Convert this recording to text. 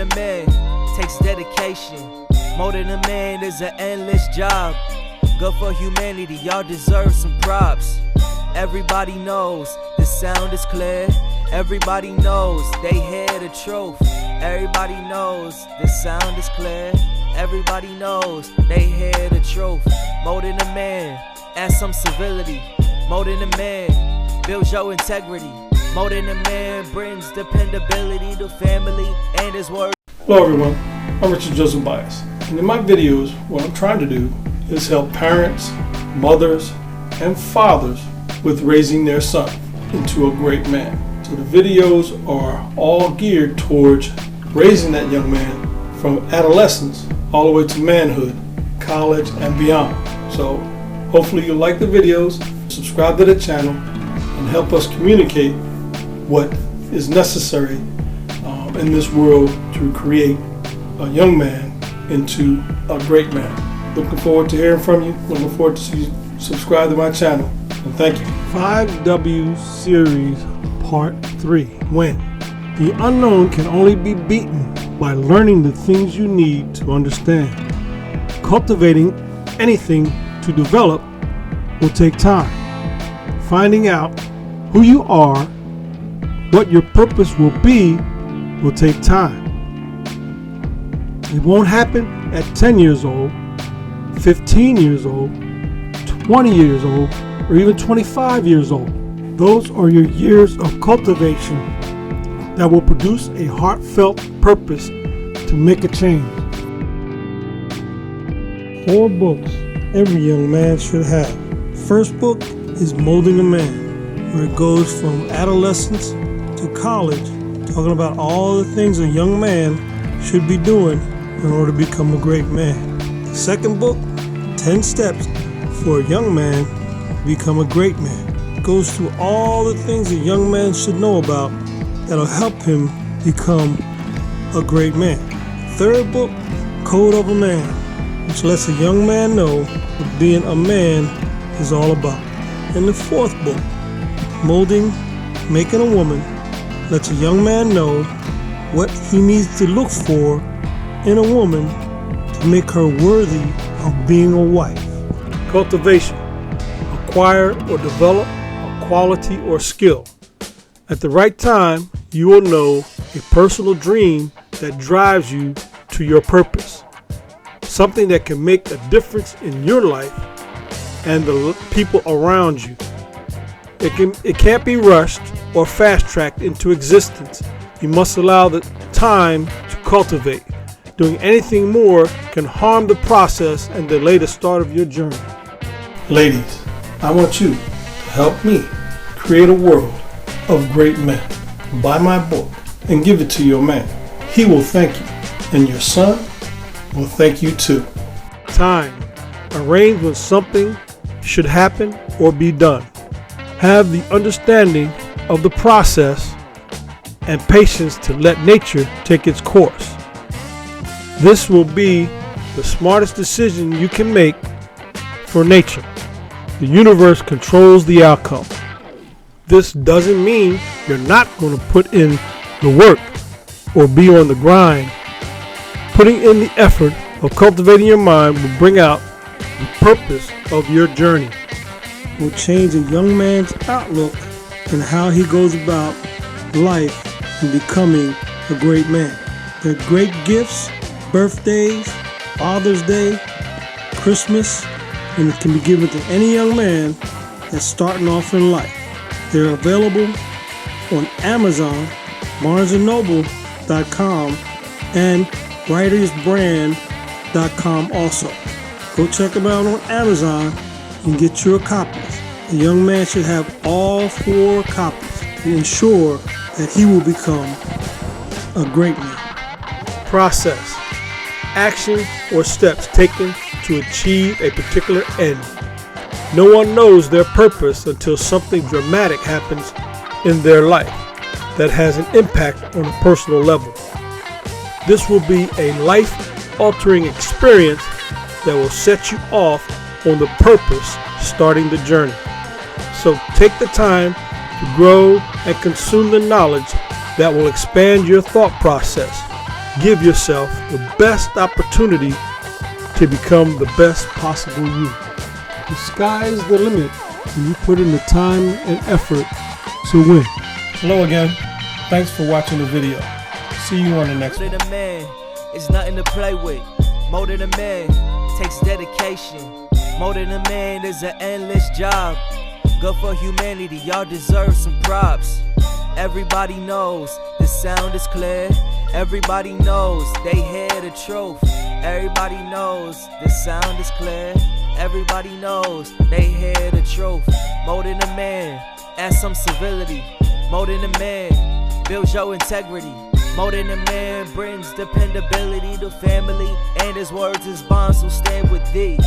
a man takes dedication. Molding a man is an endless job. Good for humanity, y'all deserve some props. Everybody knows the sound is clear. Everybody knows they hear the truth. Everybody knows the sound is clear. Everybody knows they hear the truth. Molding a man, add some civility. Molding a man builds your integrity. Molding a man brings dependability to family and his word. Hello everyone, I'm Richard Joseph Bias, and in my videos what I'm trying to do is help parents, mothers, and fathers with raising their son into a great man. So the videos are all geared towards raising that young man from adolescence all the way to manhood, college, and beyond. So hopefully you'll like the videos, subscribe to the channel, and help us communicate what is necessary in this world to create a young man into a great man. Looking forward to hearing from you. Looking forward to see you subscribe to my channel. And thank you. 5W Series Part 3. When the unknown can only be beaten by learning the things you need to understand. Cultivating anything to develop will take time. Finding out who you are, what your purpose will be, will take time. It won't happen at 10 years old, 15 years old, 20 years old, or even 25 years old. Those are your years of cultivation that will produce a heartfelt purpose to make a change. 4 books every young man should have. First book is Molding a Man, where it goes from adolescence to college, talking about all the things a young man should be doing in order to become a great man. The second book, 10 Steps for a Young Man to Become a Great Man, it goes through all the things a young man should know about that'll help him become a great man. Third book, Code of a Man, which lets a young man know what being a man is all about. And the fourth book, Molding, Making a Woman, lets a young man know what he needs to look for in a woman to make her worthy of being a wife. Cultivation, acquire or develop a quality or skill. At the right time, you will know a personal dream that drives you to your purpose. Something that can make a difference in your life and the people around you. It can't be rushed or fast-tracked into existence. You must allow the time to cultivate. Doing anything more can harm the process and delay the start of your journey. Ladies, I want you to help me create a world of great men. Buy my book and give it to your man. He will thank you, and your son will thank you too. Time. Arrange when something should happen or be done. Have the understanding of the process and patience to let nature take its course. This will be the smartest decision you can make for nature. The universe controls the outcome. This doesn't mean you're not going to put in the work or be on the grind. Putting in the effort of cultivating your mind will bring out the purpose of your journey. It will change a young man's outlook and how he goes about life and becoming a great man. They're great gifts, birthdays, Father's Day, Christmas, and it can be given to any young man that's starting off in life. They're available on Amazon, BarnesandNoble.com, and WritersBrand.com also. Go check them out on Amazon and get your copies. The young man should have all 4 copies to ensure that he will become a great man. Process. Action or steps taken to achieve a particular end. No one knows their purpose until something dramatic happens in their life that has an impact on a personal level. This will be a life-altering experience that will set you off on the purpose starting the journey. So take the time to grow and consume the knowledge that will expand your thought process. Give yourself the best opportunity to become the best possible you. The sky's the limit when you put in the time and effort to win. Hello again. Thanks for watching the video. See you on the next one. More than a man is nothing to play with. More than a man takes dedication. More than a man is an endless job. Good for humanity, y'all deserve some props. Everybody knows the sound is clear. Everybody knows they hear the truth. Everybody knows the sound is clear. Everybody knows they hear the truth. More than a man, add some civility. More than a man, builds your integrity. More than a man brings dependability to family, and his words is bonds will stand with thee.